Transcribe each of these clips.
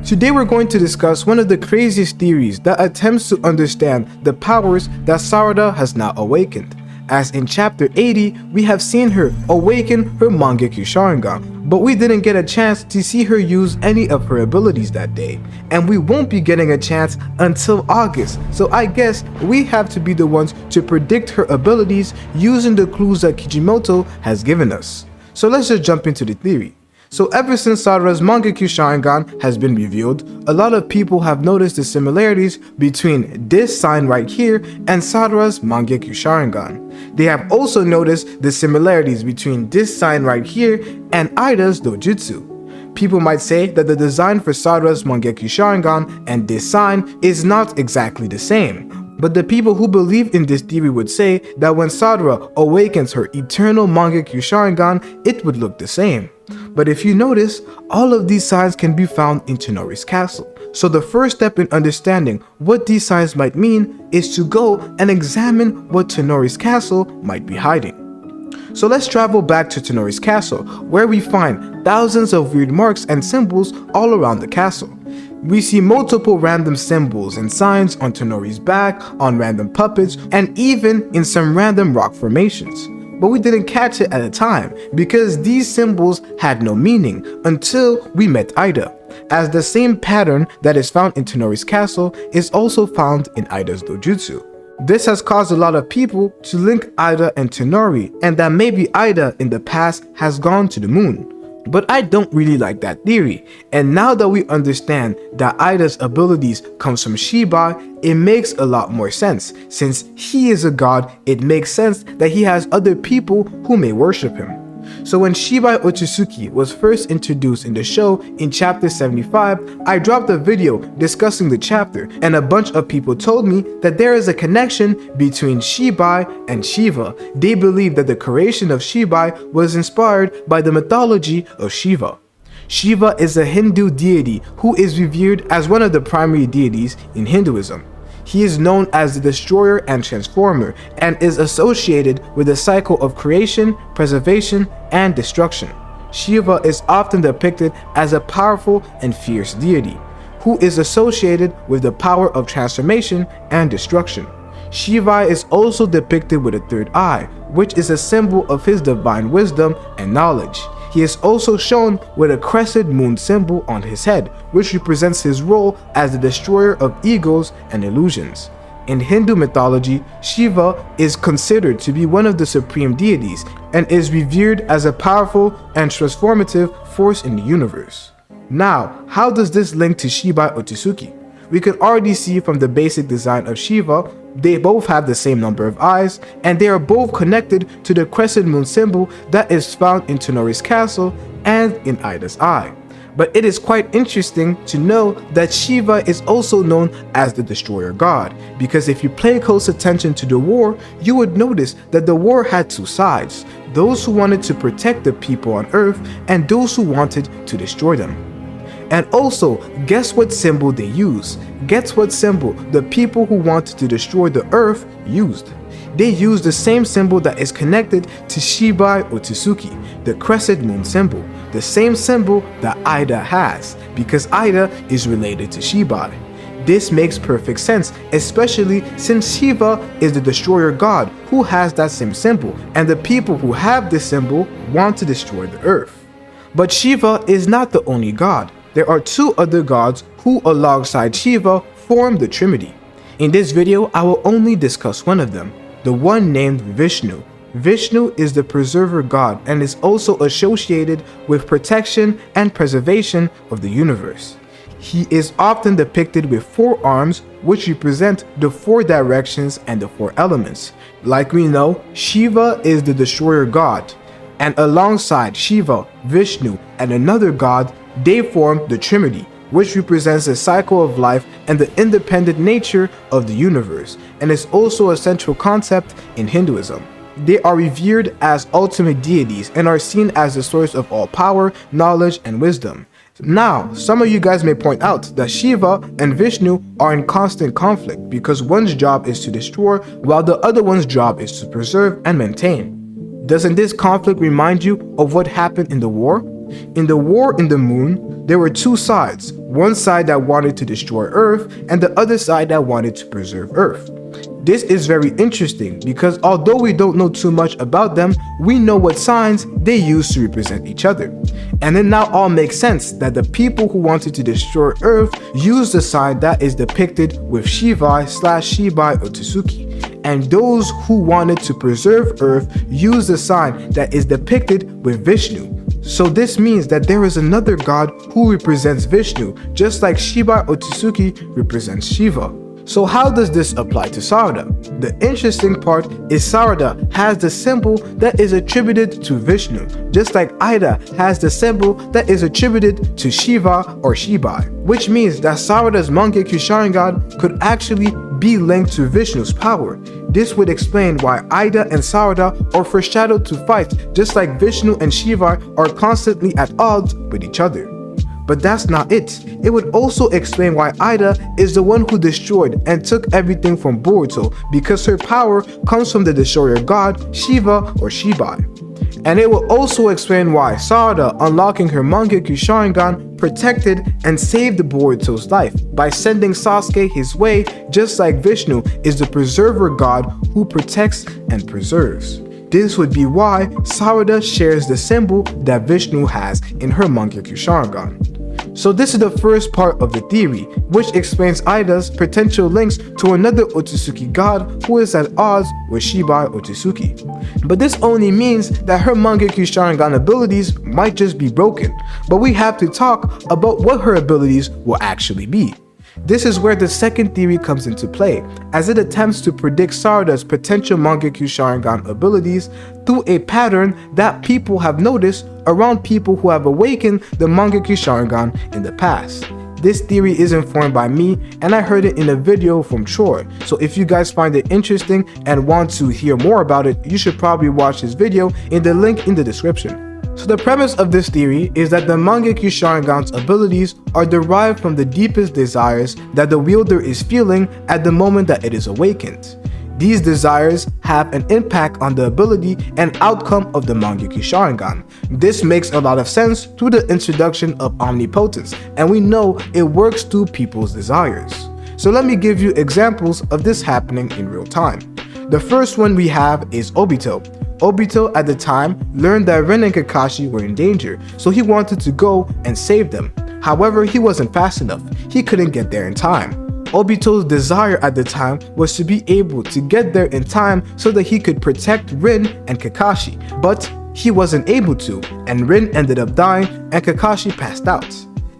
Today we're going to discuss one of the craziest theories that attempts to understand the powers that Sarada has now awakened. As in chapter 80, we have seen her awaken her Mangekyo Sharingan, but we didn't get a chance to see her use any of her abilities that day, and we won't be getting a chance until August, so I guess we have to be the ones to predict her abilities using the clues that Kijimoto has given us. So let's just jump into the theory. So ever since Sarada's Mangekyo Sharingan has been revealed, a lot of people have noticed the similarities between this sign right here and Sarada's Mangekyo Sharingan. They have also noticed the similarities between this sign right here and Ida's Dojutsu. People might say that the design for Sarada's Mangekyo Sharingan and this sign is not exactly the same. But the people who believe in this theory would say that when Sarada awakens her eternal Mangekyo Sharingan, it would look the same. But if you notice, all of these signs can be found in Tanoris Castle. So the first step in understanding what these signs might mean is to go and examine what Tanoris Castle might be hiding. So let's travel back to Tanoris Castle, where we find thousands of weird marks and symbols all around the castle. We see multiple random symbols and signs on Tanori's back, on random puppets, and even in some random rock formations. But we didn't catch it at the time because these symbols had no meaning until we met Ida, as the same pattern that is found in Tanoris Castle is also found in Ida's Dojutsu. This has caused a lot of people to link Ida and Tanori, and that maybe Ida in the past has gone to the moon. But I don't really like that theory, and now that we understand that Ida's abilities comes from Shiva, it makes a lot more sense. Since he is a god, it makes sense that he has other people who may worship him. So when Shiva OTSUTSUKI was first introduced in the show in chapter 75, I dropped a video discussing the chapter, and a bunch of people told me that there is a connection between Shiva and Shiva. They believe that the creation of Shiva was inspired by the mythology of Shiva. Shiva is a Hindu deity who is revered as one of the primary deities in Hinduism. He is known as the destroyer and transformer and is associated with the cycle of creation, preservation, and destruction. Shiva is often depicted as a powerful and fierce deity who is associated with the power of transformation and destruction. Shiva is also depicted with a third eye, which is a symbol of his divine wisdom and knowledge. He is also shown with a crescent moon symbol on his head, which represents his role as the destroyer of egos and illusions. In Hindu mythology, Shiva is considered to be one of the supreme deities and is revered as a powerful and transformative force in the universe. Now, how does this link to Shiva OTSUTSUKI? We can already see from the basic design of Shiva, they both have the same number of eyes, and they are both connected to the crescent moon symbol that is found in Tanoris Castle and in Ida's eye. But it is quite interesting to know that Shiva is also known as the destroyer god, because if you pay close attention to the war, you would notice that the war had two sides, those who wanted to protect the people on Earth and those who wanted to destroy them. And also, guess what symbol they use? Guess what symbol the people who wanted to destroy the earth used? They used the same symbol that is connected to Shiva OTSUTSUKI, the crescent moon symbol, the same symbol that Ida has, because Ida is related to Shiva. This makes perfect sense, especially since Shiva is the destroyer god who has that same symbol, and the people who have this symbol want to destroy the earth. But Shiva is not the only god. There are two other gods who alongside Shiva form the Trinity. In this video, I will only discuss one of them, the one named Vishnu. Vishnu is the preserver god and is also associated with protection and preservation of the universe. He is often depicted with 4 arms, which represent the 4 directions and the 4 elements. Like we know, Shiva is the destroyer god, and alongside Shiva, Vishnu, and another god, they form the Trinity, which represents the cycle of life and the independent nature of the universe, and is also a central concept in Hinduism. They are revered as ultimate deities and are seen as the source of all power, knowledge, and wisdom. Now, some of you guys may point out that Shiva and Vishnu are in constant conflict because one's job is to destroy while the other one's job is to preserve and maintain. Doesn't this conflict remind you of what happened in the war? In the war in the moon, there were two sides, one side that wanted to destroy Earth and the other side that wanted to preserve Earth. This is very interesting because although we don't know too much about them, we know what signs they use to represent each other. And it now all makes sense that the people who wanted to destroy Earth used the sign that is depicted with Shiva/Shiba OTSUTSUKI, and those who wanted to preserve Earth used the sign that is depicted with Vishnu. So this means that there is another god who represents Vishnu, just like Shiba OTSUTSUKI represents Shiva. So how does this apply to Sarada? The interesting part is Sarada has the symbol that is attributed to Vishnu, just like Ida has the symbol that is attributed to Shiva or Shibai, which means that Sarada's Mangekyo Sharingan could actually be linked to Vishnu's power. This would explain why Ida and Sarada are foreshadowed to fight, just like Vishnu and Shiva are constantly at odds with each other. But that's not it. It would also explain why Ida is the one who destroyed and took everything from Boruto, because her power comes from the destroyer god Shiva or Shibai. And it will also explain why Sarada, unlocking her Mangekyo Sharingan, protected and saved Boruto's life by sending Sasuke his way, just like Vishnu is the preserver god who protects and preserves. This would be why Sarada shares the symbol that Vishnu has in her Mangekyo Sharingan. So this is the first part of the theory, which explains Ida's potential links to another Otsutsuki god who is at odds with Shiba OTSUTSUKI. But this only means that her Mangekyo Sharingan abilities might just be broken, but we have to talk about what her abilities will actually be. This is where the second theory comes into play, as it attempts to predict Sarada's potential Mangekyo Sharingan abilities through a pattern that people have noticed around people who have awakened the Mangekyo Sharingan in the past. This theory is informed by me, and I heard it in a video from Troy, so if you guys find it interesting and want to hear more about it, you should probably watch this video in the link in the description. So the premise of this theory is that the Mangekyo Sharingan's abilities are derived from the deepest desires that the wielder is feeling at the moment that it is awakened. These desires have an impact on the ability and outcome of the Mangekyo Sharingan. This makes a lot of sense through the introduction of omnipotence, and we know it works through people's desires. So let me give you examples of this happening in real time. The first one we have is Obito. Obito at the time learned that Rin and Kakashi were in danger, so he wanted to go and save them. However, he wasn't fast enough. He couldn't get there in time. Obito's desire at the time was to be able to get there in time so that he could protect Rin and Kakashi, but he wasn't able to, and Rin ended up dying and Kakashi passed out.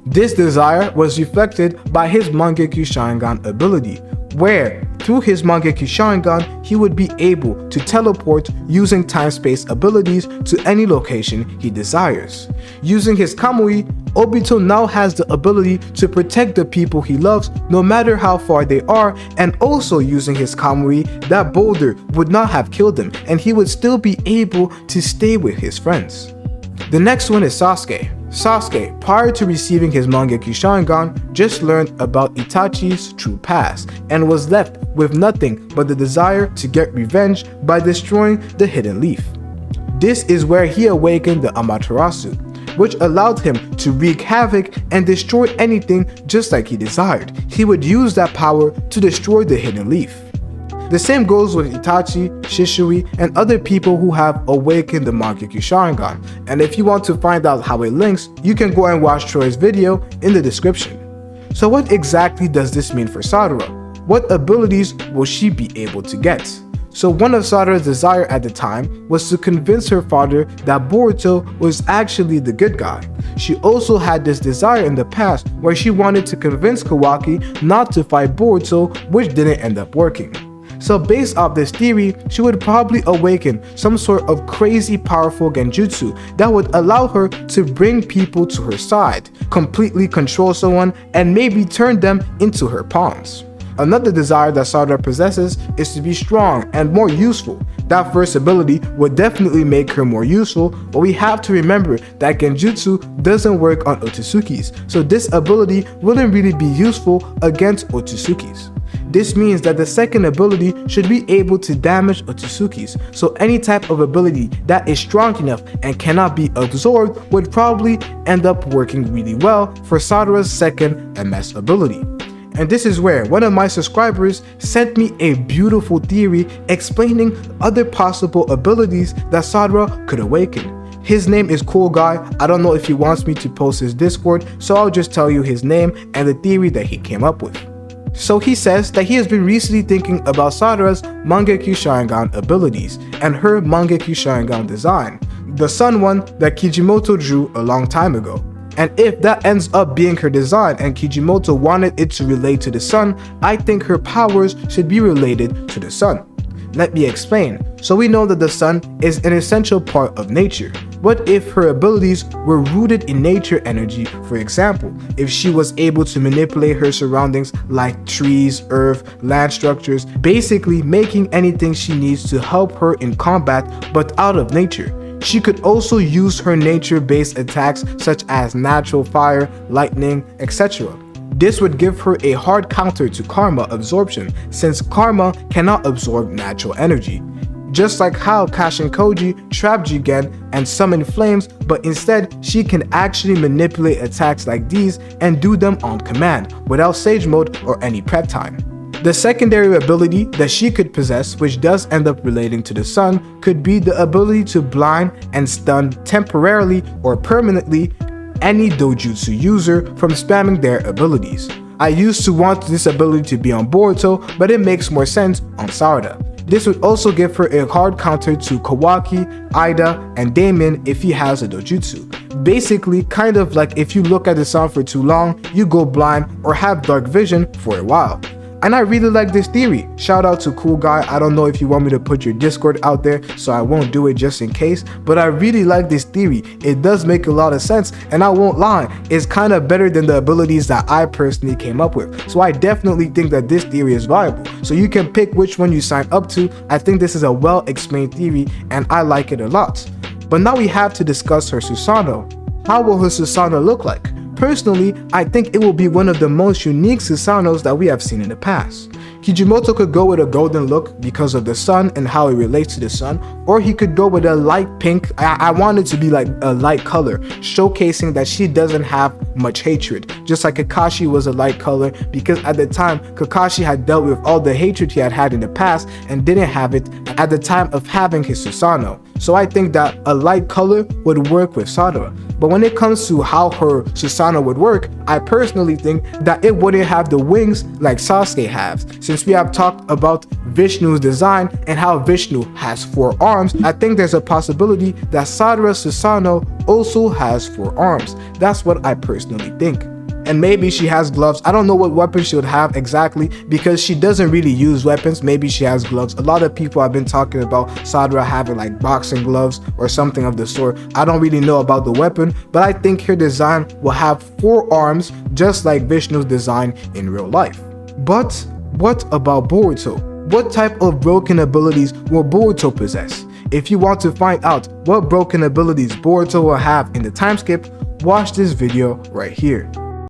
This desire was reflected by his Mangekyo Sharingan ability, where through his Mangekyo Sharingan, he would be able to teleport using time-space abilities to any location he desires. Using his Kamui, Obito now has the ability to protect the people he loves no matter how far they are, and also using his Kamui, that boulder would not have killed him and he would still be able to stay with his friends. The next one is Sasuke. Sasuke, prior to receiving his Mangekyo Sharingan, just learned about Itachi's true past and was left with nothing but the desire to get revenge by destroying the Hidden Leaf. This is where he awakened the Amaterasu, which allowed him to wreak havoc and destroy anything just like he desired. He would use that power to destroy the Hidden Leaf. The same goes with Itachi, Shisui, and other people who have awakened the Mangekyo Sharingan, and if you want to find out how it links, you can go and watch Troy's video in the description. So what exactly does this mean for Sarada? What abilities will she be able to get? So one of Sarada's desire at the time was to convince her father that Boruto was actually the good guy. She also had this desire in the past where she wanted to convince Kawaki not to fight Boruto, which didn't end up working. So based off this theory, she would probably awaken some sort of crazy powerful genjutsu that would allow her to bring people to her side, completely control someone, and maybe turn them into her pawns. Another desire that Sarada possesses is to be strong and more useful. That first ability would definitely make her more useful, but we have to remember that genjutsu doesn't work on Ototsukis, so this ability wouldn't really be useful against Ototsukis. This means that the second ability should be able to damage Otsutsukis, so any type of ability that is strong enough and cannot be absorbed would probably end up working really well for Sarada's second MS ability. And this is where one of my subscribers sent me a beautiful theory explaining other possible abilities that Sarada could awaken. His name is Cool Guy. I don't know if he wants me to post his Discord, so I'll just tell you his name and the theory that he came up with. So he says that he has been recently thinking about Sarada's Mangekyo Sharingan abilities and her Mangekyo Sharingan design, the sun one that Kijimoto drew a long time ago. And if that ends up being her design and Kijimoto wanted it to relate to the sun, I think her powers should be related to the sun. Let me explain. So we know that the sun is an essential part of nature. What if her abilities were rooted in nature energy? For example, if she was able to manipulate her surroundings like trees, earth, land structures, basically making anything she needs to help her in combat but out of nature. She could also use her nature-based attacks such as natural fire, lightning, etc. This would give her a hard counter to karma absorption, since karma cannot absorb natural energy. Just like how Kashin Koji trapped Jigen and summoned flames, but instead she can actually manipulate attacks like these and do them on command, without sage mode or any prep time. The secondary ability that she could possess, which does end up relating to the sun, could be the ability to blind and stun temporarily or permanently any dojutsu user from spamming their abilities. I used to want this ability to be on Boruto, but it makes more sense on Sarada. This would also give her a hard counter to Kawaki, Ida, and Damien if he has a dojutsu. Basically, kind of like if you look at the sun for too long, you go blind or have dark vision for a while. And I really like this theory. Shout out to Cool Guy. I don't know if you want me to put your Discord out there, so I won't do it just in case, but I really like this theory. It does make a lot of sense, and I won't lie, it's kind of better than the abilities that I personally came up with. So I definitely think that this theory is viable. So you can pick which one you sign up to. I think this is a well-explained theory, and I like it a lot. But now we have to discuss her Susanoo. How will her Susanoo look like? Personally, I think it will be one of the most unique Susanoo's that we have seen in the past. Kijimoto could go with a golden look because of the sun and how it relates to the sun, or he could go with a light pink. I want it to be like a light color, showcasing that she doesn't have much hatred, just like Kakashi was a light color, because at the time Kakashi had dealt with all the hatred he had had in the past and didn't have it at the time of having his Susanoo. So I think that a light color would work with Sarada. But when it comes to how her Susanoo would work, I personally think that it wouldn't have the wings like Sasuke has. Since we have talked about Vishnu's design and how Vishnu has 4 arms, I think there's a possibility that Sarada's Susanoo also has 4 arms. That's what I personally think. And maybe she has gloves. I don't know what weapon she would have exactly because she doesn't really use weapons. Maybe she has gloves. A lot of people have been talking about Sarada having like boxing gloves or something of the sort. I don't really know about the weapon, but I think her design will have 4 arms just like Vishnu's design in real life. But what about Boruto? What type of broken abilities will Boruto possess? If you want to find out what broken abilities Boruto will have in the time skip, watch this video right here.